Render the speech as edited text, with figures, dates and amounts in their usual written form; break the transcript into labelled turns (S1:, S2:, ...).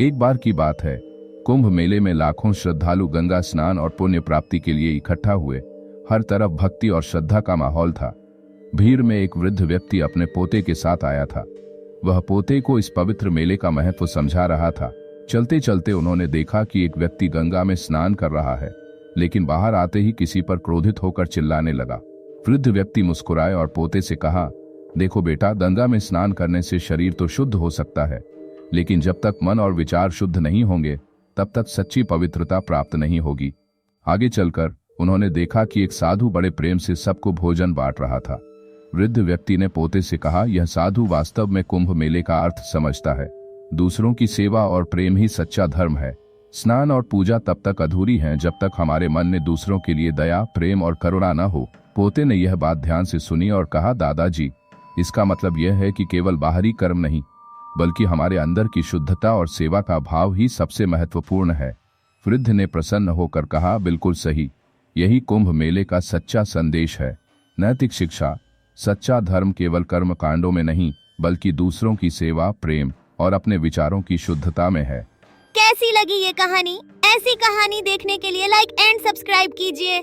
S1: एक बार की बात है, कुंभ मेले में लाखों श्रद्धालु गंगा स्नान और पुण्य प्राप्ति के लिए इकट्ठा हुए। हर तरफ भक्ति और श्रद्धा का माहौल था। भीड़ में एक वृद्ध व्यक्ति अपने पोते के साथ आया था। वह पोते को इस पवित्र मेले का महत्व समझा रहा था। चलते चलते उन्होंने देखा कि एक व्यक्ति गंगा में स्नान कर रहा है, लेकिन बाहर आते ही किसी पर क्रोधित होकर चिल्लाने लगा। वृद्ध व्यक्ति मुस्कुराए और पोते से कहा, देखो बेटा, गंगा में स्नान करने से शरीर तो शुद्ध हो सकता है, लेकिन जब तक मन और विचार शुद्ध नहीं होंगे तब तक सच्ची पवित्रता प्राप्त नहीं होगी। आगे चलकर उन्होंने देखा कि एक साधु बड़े प्रेम से सबको भोजन बांट रहा था। वृद्ध व्यक्ति ने पोते से कहा, यह साधु वास्तव में कुंभ मेले का अर्थ समझता है। दूसरों की सेवा और प्रेम ही सच्चा धर्म है। स्नान और पूजा तब तक अधूरी हैं जब तक हमारे मन में दूसरों के लिए दया, प्रेम और करुणा न हो। पोते ने यह बात ध्यान से सुनी और कहा, दादाजी, इसका मतलब यह है कि केवल बाहरी कर्म नहीं, बल्कि हमारे अंदर की शुद्धता और सेवा का भाव ही सबसे महत्वपूर्ण है। वृद्ध ने प्रसन्न होकर कहा, बिल्कुल सही, यही कुंभ मेले का सच्चा संदेश है। नैतिक शिक्षा, सच्चा धर्म केवल कर्म कांडों में नहीं, बल्कि दूसरों की सेवा, प्रेम और अपने विचारों की शुद्धता में है।
S2: कैसी लगी ये कहानी? ऐसी कहानी देखने के लिए लाइक एंड सब्सक्राइब कीजिए।